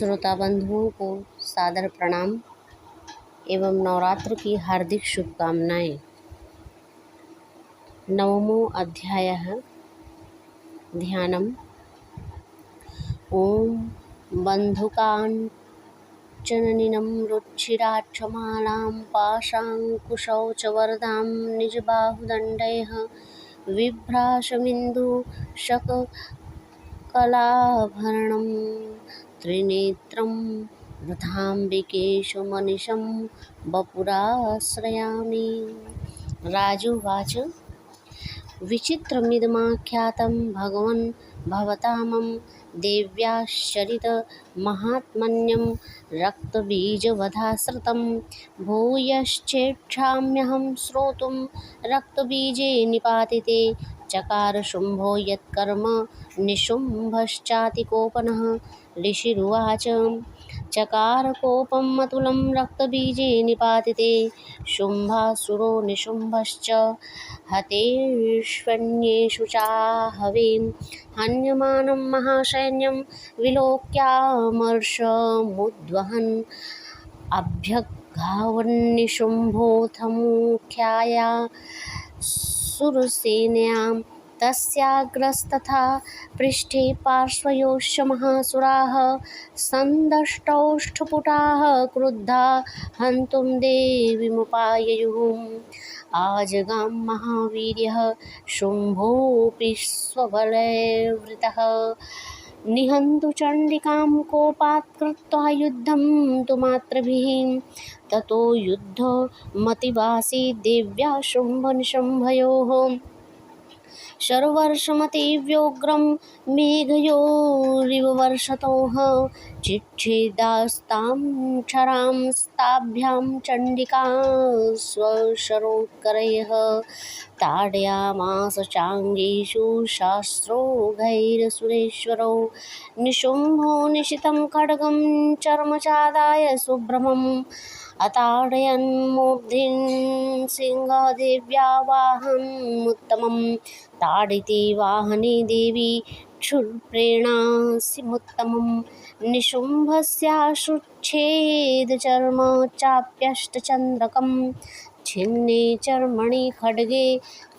श्रोता बंधुओं को सादर प्रणाम एवं नवरात्र की हार्दिक शुभकामनाएं। नवमो अध्यायः ध्यानम्। ॐ बन्धुकाञ्चननिनं रुच्छिराक्षमालां पाशाङ्कुशौचवरदां निजबाहुदण्डैः बिभ्राशमिन्दुशककलाभरणं त्रिनेत्रं वृथाम्बिकेशमनिशं वपुराश्रयामि। राजोवाच विचित्रमिदमाख्यातं भगवन् भवतामं देव्याश्चरितमाहात्म्यं रक्तबीजवधाश्रितं भूयश्चेष्टाम्यहं श्रोतुं। रक्तबीजे निपातिते चकार शुम्भो यत्कर्म निशुम्भश्चातिकोपनः। ऋषिरुवाच चकारकोपम् अतुलं रक्तबीजे निपातिते शुम्भासुरो निशुम्भश्च हतेष्वन्येषु चाहवे। हन्यमानं महासैन्यं विलोक्यामर्षमुद्वहन् अभ्यगावन्निशुम्भोऽथ मुख्याया सुरसेनयां। तस्याग्रस्तथा पृष्ठे पार्श्वयोश्च महासुराः सन्दष्टौष्ठपुटाः क्रुद्धा हन्तुं देवीमुपाययुः। आजगां महावीर्यः शुम्भोऽपि स्वबलैर्वृतः निहन्तु चण्डिकां कोपात् कृत्वा युद्धं तु मातृभिः। ततो युद्धमतिवासीत् देव्या शुम्भनिशुम्भयोः शर्वर्षमतिव्योग्रं मेघयोरिव वर्षतोः। चिच्छेदास्तां क्षरां स्ताभ्यां चण्डिका स्वशरोत्करैः ताडयामास चाङ्गेषु शास्त्रौघैरसुरेश्वरौ। निशुम्भो निशितं खड्गं चर्मचादाय सुभ्रमम् अताडयन्मूर्ध्नि सिंहदेव्या वाहनमुत्तमं। ताडिते वाहने देवी क्षुरप्रेणासिमुत्तमं। निशुम्भस्याश्रुच्छेदचर्म चाप्यष्टचन्द्रकं छिन्ने चर्मणि खड्गे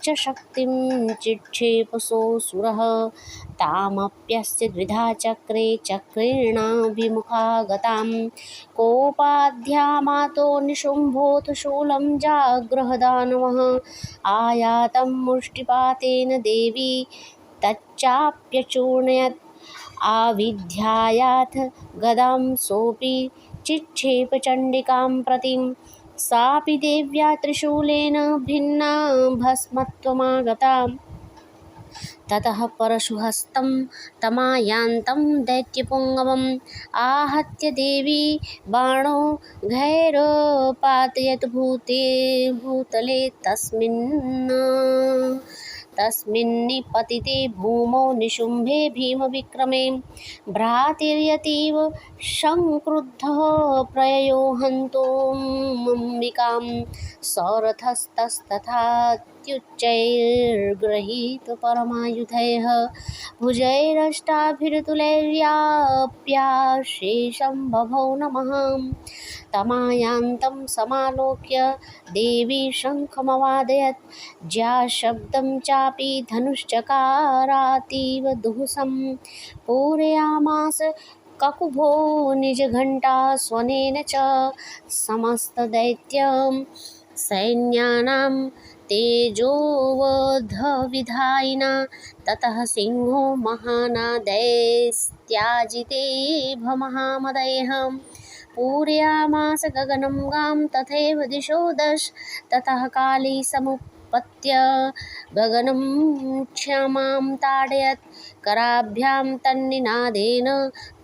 च शक्तिं चिक्षेपसोऽसुरः। तामप्यस्य द्विधा चक्रे चक्रेणाभिमुखा गतां कोपाद्यामातो निशुम्भोऽथ शूलं जागृहदानवः। आयातं मुष्टिपातेन देवी तच्चाप्यचूर्णयत् आविध्यायाथ गदां सोऽपि चिक्षेप चण्डिकां प्रति। सापि देव्या त्रिशूलेन भिन्ना भस्मत्वमागता। ततः परशुहस्तं तमायान्तं दैत्यपुङ्गवम् आहत्य देवी बाणो घैरपातयत् भूतले तस्मिन्निपतिते भूमौ निशुम्भे भीमविक्रमे। भ्रातिर्यतीव संक्रुद्धः प्रययो हन्तुमम्बिकां सौरथस्तस्तथात्युच्चैर्गृहीतपरमायुधैः भुजैरष्टाभिर्तुलैर्व्याप्याशेषं बभौ नमः। तमायान्तं समालोक्य देवी शङ्खमवादयत् ज्याशब्दं चापि धनुश्चकारातीव दुःसं। पूरयामास ककुभो निजघण्टा स्वनेन च समस्तदैत्यं सैन्यानां तेजोवधविधायिना। ततः सिंहो महानादैस्त्याजिते महामदैः पूरयामास गगनं गां तथैव दिशो दश। ततः काली समुत्पत्य गगनं क्षमां ताडयत् कराभ्यां तन्निनादेन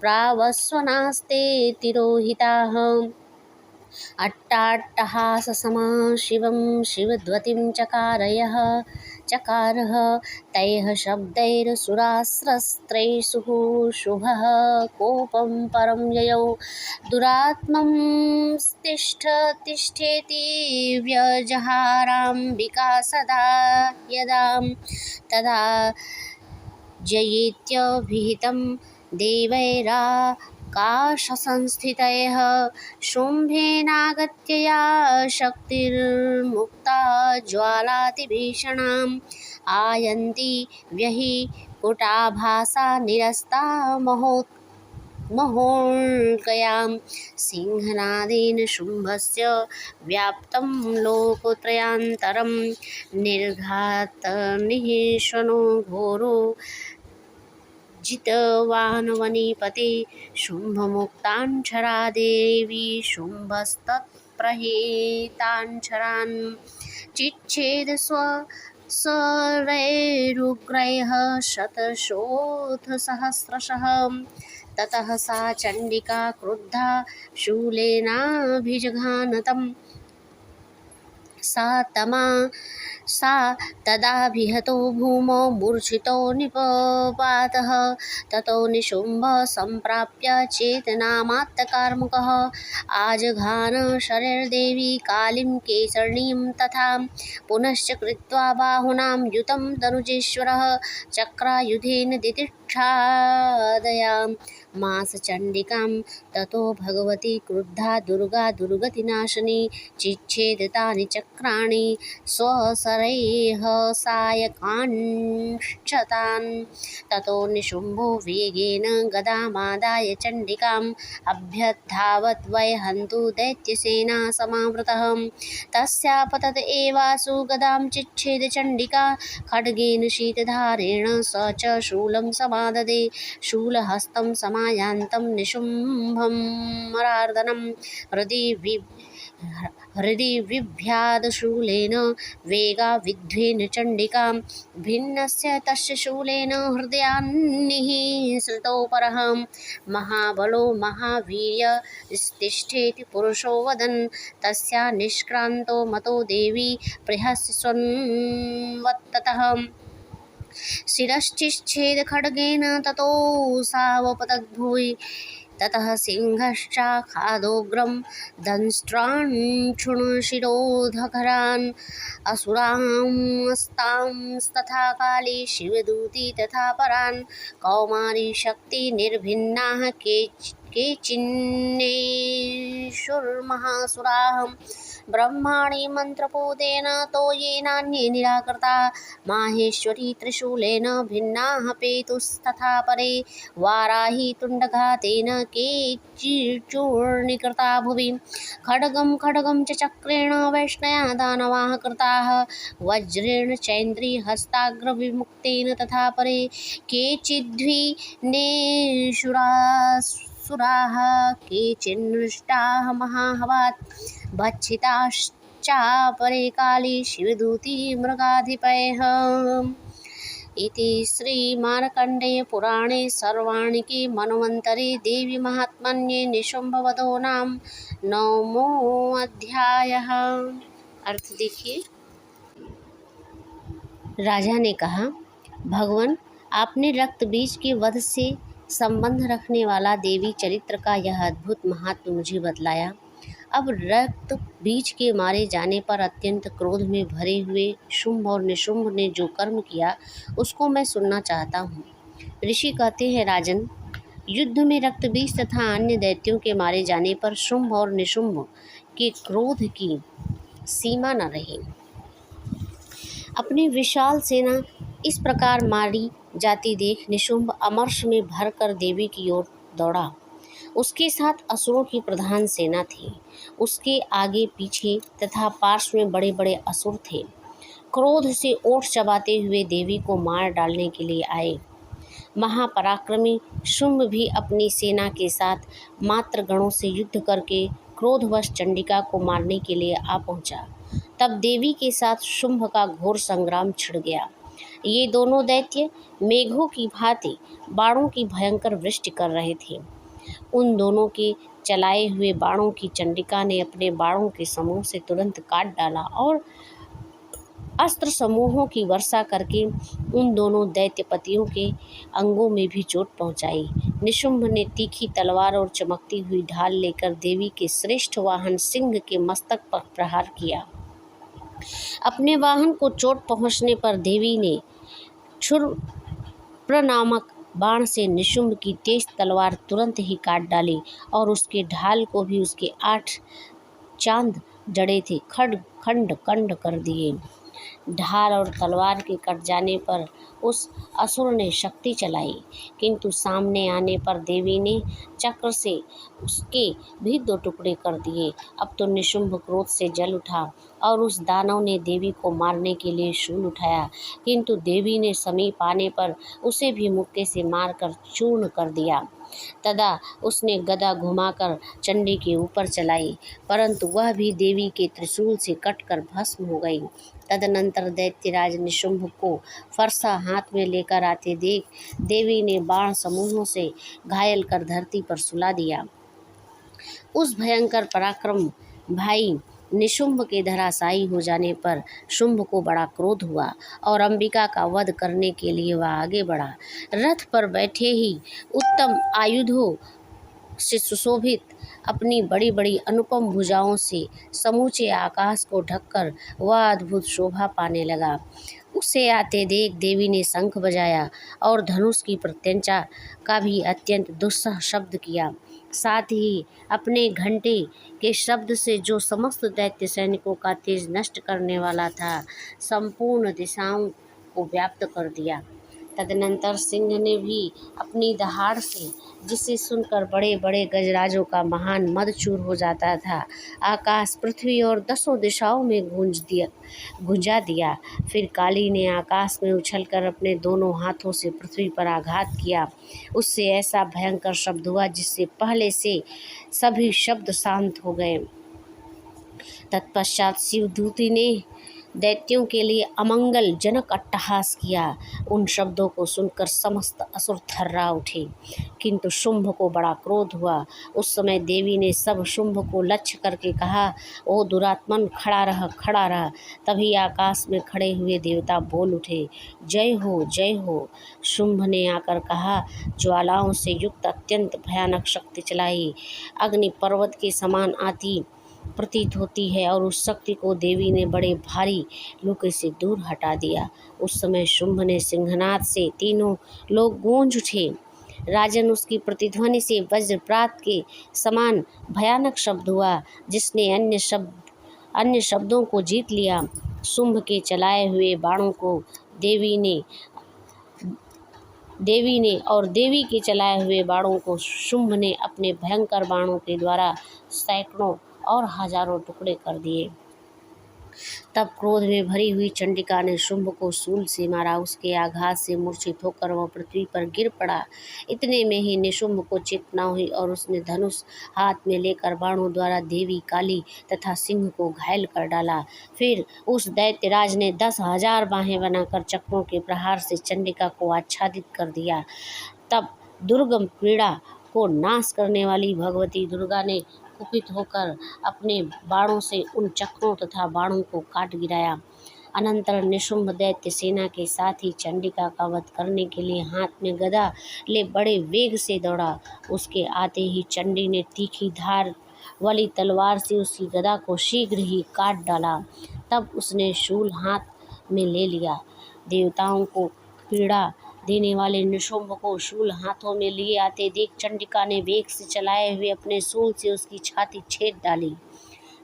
प्रावस्वनास्ते तिरोहिताः। अट्टाट्टहाससमा शिवं शिवद्वतिं चकारः तैः शब्दैरसुरास्त्रस्त्रैः शुभः कोपं परं ययौ। दुरात्मंस्तिष्ठेति व्यजहाराम्बिका सदा यदा तदा जयेत्यभिहितं देवैरा काशसंस्थितैः शुम्भेनागत्य या शक्तिर्मुक्ता ज्वालातिभीषणाम् आयन्ति व्यहिकुटाभासा निरस्ता महोल्कयां सिंहनादेन शुम्भस्य व्याप्तं लोकत्रयान्तरं निर्घातनिःशनो घोरो जितवान् वनिपते शुम्भमुक्ताञ्छरा देवी शुम्भस्तत्प्रहेताञ्छरान् चिच्छेद स्वरैरुग्रैः शतशोऽथ सहस्रशः ततः सा चण्डिका क्रुद्धा शूलेनाभिजघानतम् सा तदाभिहतो भूमौ मूर्छितो निपपातः ततो निशुम्भ सम्प्राप्य चेतनामात्तकार्मुकः आजघान शरैर्देवी कालीं केसरणीं तथा पुनश्च कृत्वा बाहुनां युतं तनुजेश्वरः चक्रायुधेन दितिक्षादयां मास चण्डिकां ततो भगवती क्रुद्धा दुर्गा दुर्गतिनाशिनी चिच्छेद तानि चक्राणि स्वशरैः सायकांश्चतान् ततो निशुम्भो वेगेन गदामादाय चण्डिकाम् अभ्यधावत् वै हन्तु दैत्यसेना समावृतः तस्यापतत एवासु गदां चिच्छेद चण्डिका खड्गेन शीतधारेण स च शूलं समाददे शूलहस्तं समायान्तं निशुम्भं मरार्दनं हृदि विभ्यादशूलेन वेगाविध्वेन चण्डिकां भिन्नस्य तस्य शूलेन हृदयान्निः परः महाबलो महावीर्यस्तिष्ठेति पुरुषो वदन् तस्या निष्क्रान्तो मतो देवी प्रहस्य स्वन्वत्ततः शिरश्चिच्छेद खड्गेन ततो सावपतद्भुवि ततः सिंहश्चाखादोग्रं दंष्ट्राञ्छुणशिरोधकरान् असुरांस्तथा काली शिवदूती तथा परान् कौमारी शक्ति निर्भिन्नाः केचिन्नेषुर्महासुराः ब्रह्माणि मन्त्रपूतेन तो येनान्ये निराकृता माहेश्वरी त्रिशूलेन भिन्नाः पेतुस्तथा परे वाराही तुण्डघातेन केचिच्चूर्णीकृता भुवि खड्गं च चक्रेण वैष्णया दानवाः कृताः वज्रेण चैन्द्रीहस्ताग्रविमुक्तेन तथा परे केचिद्विनेषुरासुराः केचिन्नष्टाः महाहवात् भक्षिताश्चापरे काली शिवदूती मृगाधिपैः इति श्रीमार्कण्डेय पुराणे सर्वाणिके मन्वन्तरे देवी महात्म्ये निशुम्भवधो नाम 9वां अध्यायः। अर्थ देखिए। राजा ने कहा, भगवान, आपने रक्त बीज के वध से संबंध रखने वाला देवी चरित्र का यह अद्भुत महात्म मुझे बतलाया। अब रक्त बीज के मारे जाने पर अत्यंत क्रोध में भरे हुए शुंभ और निशुंभ ने जो कर्म किया उसको मैं सुनना चाहता हूँ। ऋषि कहते हैं, राजन, युद्ध में रक्त बीज तथा अन्य दैत्यों के मारे जाने पर शुंभ और निशुंभ के क्रोध की सीमा न रही। अपनी विशाल सेना इस प्रकार मारी जाती देख निशुंभ अमर्ष में भरकर देवी की ओर दौड़ा। उसके साथ असुरों की प्रधान सेना थी। उसके आगे पीछे तथा पार्श्व में बड़े बड़े असुर थे। क्रोध से ओठ चबाते हुए देवी को मार डालने के लिए आए। महापराक्रमी शुंभ भी अपनी सेना के साथ मात्र गणों से युद्ध करके क्रोधवश चंडिका को मारने के लिए आ पहुंचा। तब देवी के साथ शुंभ का घोर संग्राम छिड़ गया। ये दोनों दैत्य मेघों की भांति बाणों की भयंकर वृष्टि कर रहे थे। उन दोनों के चलाए हुए बाणों की चंडिका ने अपने बाणों के समूह से तुरंत काट डाला और अस्त्र समूहों की वर्षा करके उन दोनों दैत्यपतियों के अंगों में भी चोट पहुंचाई। निशुंभ ने तीखी तलवार और चमकती हुई ढाल लेकर देवी के श्रेष्ठ वाहन सिंह के मस्तक पर प्रहार किया। अपने वाहन को चोट पहुंचने पर देवी ने क्षुरप्र नामक बाण से निशुंभ की तेज तलवार तुरंत ही काट डाली और उसके ढाल को भी उसके 8 चांद जड़े थे खंड खंड कर दिए। ढाल और तलवार के कट जाने पर उस असुर ने शक्ति चलाई, किंतु सामने आने पर देवी ने चक्र से उसके भी 2 टुकड़े कर दिए। अब तो निशुंभ क्रोध से जल उठा और उस दानव ने देवी को मारने के लिए शूल उठाया, किंतु देवी ने समीप आने पर उसे भी मुक्के से मारकर चूर्ण कर दिया। तदा उसने गदा घुमाकर चंडी के ऊपर चलाई, परंतु वह भी देवी के त्रिशूल से कटकर भस्म हो गई। तदनंतर दैत्यराज निशुंभ को फरसा हाथ में लेकर आते देख देवी ने बाण समूहों से घायल कर धरती पर सुला दिया। उस भयंकर पराक्रम भाई निशुंभ के धराशायी हो जाने पर शुंभ को बड़ा क्रोध हुआ और अंबिका का वध करने के लिए वह आगे बढ़ा। रथ पर बैठे ही उत्तम आयुधों से सुशोभित अपनी बड़ी बड़ी अनुपम भुजाओं से समूचे आकाश को ढककर वह अद्भुत शोभा पाने लगा। उसे आते देख देवी ने शंख बजाया और धनुष की प्रत्यंचा का भी अत्यंत दुस्सह शब्द किया। साथ ही अपने घंटे के शब्द से जो समस्त दैत्य सैनिकों का तेज नष्ट करने वाला था, संपूर्ण दिशाओं को व्याप्त कर दिया। तदनंतर सिंह ने भी अपनी दहाड़ से, जिसे सुनकर बड़े बड़े गजराजों का महान मदचूर हो जाता था, आकाश पृथ्वी और 10 दिशाओं में गुंजा दिया। फिर काली ने आकाश में उछलकर अपने दोनों हाथों से पृथ्वी पर आघात किया। उससे ऐसा भयंकर शब्द हुआ जिससे पहले से सभी शब्द शांत हो गए। तत्पश्चात शिवदूती ने दैत्यों के लिए अमंगल जनक अट्टहास किया। उन शब्दों को सुनकर समस्त असुर थर्रा उठे, किंतु शुंभ को बड़ा क्रोध हुआ। उस समय देवी ने सब शुंभ को लक्ष्य करके कहा, ओ दुरात्मन, खड़ा रह खड़ा रह। तभी आकाश में खड़े हुए देवता बोल उठे, जय हो जय हो। शुंभ ने आकर कहा, ज्वालाओं से युक्त अत्यंत भयानक शक्ति चलाई अग्नि पर्वत के समान आती प्रतीत होती है और उस शक्ति को देवी ने बड़े भारी लुके से दूर हटा दिया। उस समय शुंभ ने सिंहनाद से तीनों लोग गूंज उठे। राजन, उसकी प्रतिध्वनि से वज्रपात के समान भयानक शब्द हुआ, जिसने अन्य शब्दों को जीत लिया। शुंभ के चलाए हुए बाणों को देवी और देवी के चलाए हुए बाणों को शुंभ ने अपने भयंकर बाणों के द्वारा सैकड़ों और हजारों टुकड़े कर दिए। तब क्रोध में भरी हुई चंडिका ने शुंभ को शूल से मारा। उसके आघात से मूर्छित होकर वह पृथ्वी पर गिर पड़ा। इतने में ही निशुंभ को चेतना हुई और उसने धनुष हाथ में लेकर बाणों द्वारा देवी, काली तथा सिंह को घायल कर डाला। फिर उस दैत्यराज ने 10,000 बाहें बनाकर चक्रों के प्रहार से चंडिका को आच्छादित कर दिया। तब दुर्गम पीड़ा को नाश करने वाली भगवती दुर्गा ने कुपित होकर अपने बाणों से उन चक्रों तथा बाणों को काट गिराया। अनंतर निशुंभ दैत्य सेना के साथ ही चंडिका का वध करने के लिए हाथ में गदा ले बड़े वेग से दौड़ा। उसके आते ही चंडी ने तीखी धार वाली तलवार से उसकी गदा को शीघ्र ही काट डाला। तब उसने शूल हाथ में ले लिया। देवताओं को पीड़ा देने वाले निशुंभ को शूल हाथों में लिए आते देख चंडिका ने वेग से चलाए हुए अपने शूल से उसकी छाती छेद डाली।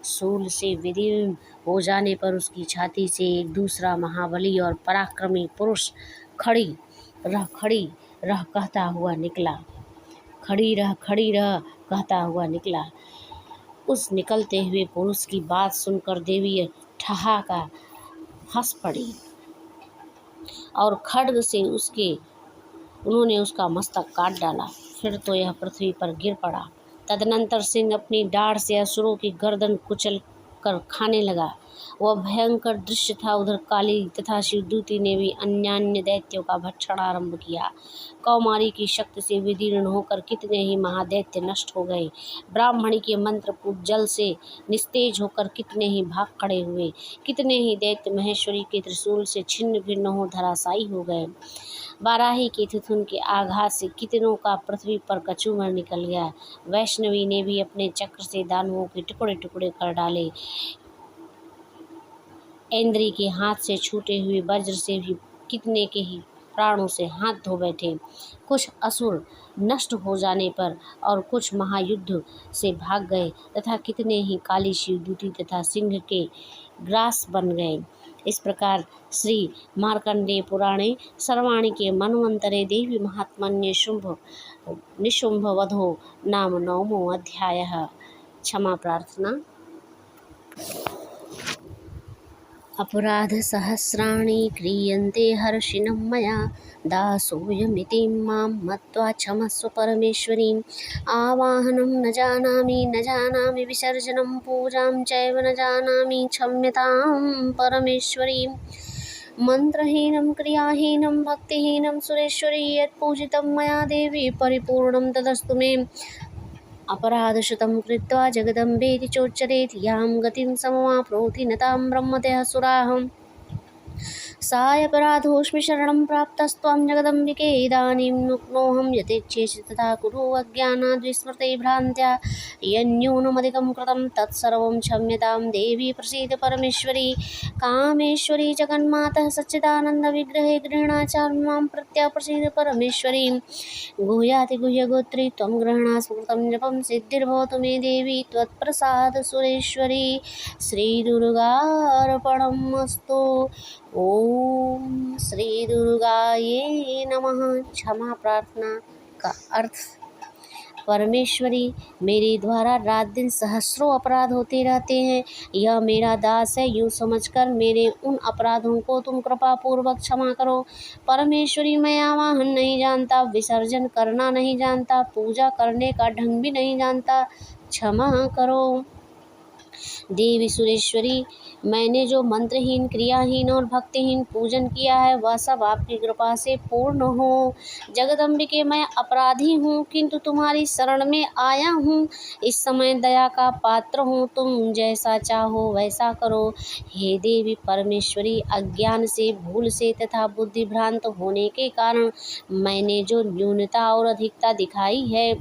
शूल से विदीर्ण हो जाने पर उसकी छाती से एक दूसरा महाबली और पराक्रमी पुरुष खड़ी रह कहता हुआ निकला। खड़ी रह कहता हुआ निकला। उस निकलते हुए पुरुष की बात सुनकर देवी ठहाका हंस पड़ी और खड्ग से उन्होंने उसका मस्तक काट डाला। फिर तो यह पृथ्वी पर गिर पड़ा। तदनंतर सिंह अपनी डाढ़ से असुरों की गर्दन कुचल कर खाने लगा। वह भयंकर दृश्य था। उधर काली तथा शिवदूती ने भी अन्यान्य दैत्यों का भक्षण आरंभ किया। कौमारी की शक्ति से विदीर्ण होकर कितने ही महादैत्य नष्ट हो गए। ब्राह्मणी के मंत्रपूत जल से निस्तेज होकर कितने ही भाग खड़े हुए। कितने ही दैत्य महेश्वरी के त्रिशूल से छिन्न भिन्न हो धराशायी हो गए। बाराही के थुथुन के आघात से कितनों का पृथ्वी पर कचूमर निकल गया। वैष्णवी ने भी अपने चक्र से दानवों के टुकड़े टुकड़े कर डाले। इंद्री के हाथ से छूटे हुए वज्र से भी कितने के ही प्राणों से हाथ धो बैठे। कुछ असुर नष्ट हो जाने पर और कुछ महायुद्ध से भाग गए तथा कितने ही काली शिवदूती तथा सिंह के ग्रास बन गए। इस प्रकार श्री मार्कंडेय पुराणे सर्वाणि के मन्वंतरे देवी महात्मन्ये शुंभ निशुंभ वधो नाम 9वां अध्यायः। क्षमा प्रार्थना। अपराधसहस्राणि क्रियन्ते हर्षिणं मया दासोऽयमिति मां मत्वा क्षमस्व परमेश्वरीम्। आवाहनं न जानामि विसर्जनं पूजां चैव न जानामि क्षम्यतां परमेश्वरीम्। मन्त्रहीनं क्रियाहीनं भक्तिहीनं सुरेश्वरी यत् पूजितं मया देवी परिपूर्णं तदस्तु मे। अपराधशतं कृत्वा जगदम्बेति चोच्यते यां गतिं समवाप्नोति न तां ब्रह्मतः सुराः। सायपराधोऽस्मि शरणं प्राप्तस्त्वं जगदम्बिके इदानीं नुक्नोऽहं यथेच्छेषि तथा कुरु अज्ञानाद् विस्मृते भ्रान्त्या यन्न्यूनमधिकं कृतं तत्सर्वं क्षम्यतां देवी प्रसीद परमेश्वरी। कामेश्वरी जगन्मातः सच्चिदानन्दविग्रहे गृह्णाचार्य मां प्रत्याप्रसीद परमेश्वरी। गुह्यातिगुह्यगोत्री त्वं गृह्णास्व कृतं जपं सिद्धिर्भवतु मे देवी त्वत्प्रसाद सुरेश्वरी। श्रीदुर्गार्पणमस्तु। ओम श्री दुर्गाये नमः। क्षमा प्रार्थना का अर्थ। परमेश्वरी, मेरे द्वारा रात दिन सहस्रों अपराध होते रहते हैं। यह मेरा दास है, यूँ समझकर मेरे उन अपराधों को तुम कृपा पूर्वक क्षमा करो। परमेश्वरी, मैं आवाहन नहीं जानता, विसर्जन करना नहीं जानता, पूजा करने का ढंग भी नहीं जानता, क्षमा करो। देवी सुरेश्वरी, मैंने जो मंत्रहीन, क्रियाहीन और भक्तिहीन पूजन किया है वह सब आपकी कृपा से पूर्ण हो। जगदम्बिके, मैं अपराधी हूँ किंतु तुम्हारी शरण में आया हूँ। इस समय दया का पात्र हूँ, तुम जैसा चाहो वैसा करो। हे देवी परमेश्वरी, अज्ञान से, भूल से तथा बुद्धि भ्रांत होने के कारण मैंने जो न्यूनता और अधिकता दिखाई है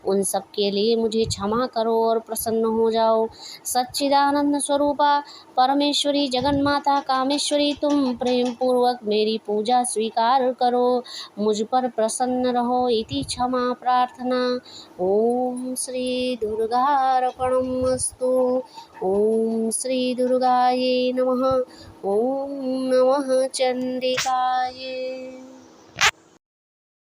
उन सब के लिए मुझे क्षमा करो और प्रसन्न हो जाओ। सच्चिदानंद स्वरूपा परमेश्वरी जगन्माता कामेश्वरी, तुम प्रेम पूर्वक मेरी पूजा स्वीकार करो, मुझ पर प्रसन्न रहो इति क्षमा प्रार्थना। ओम श्री दुर्गार्पणमस्तु। ओम श्री दुर्गाये नमः। ओम नमः चंडिकाये।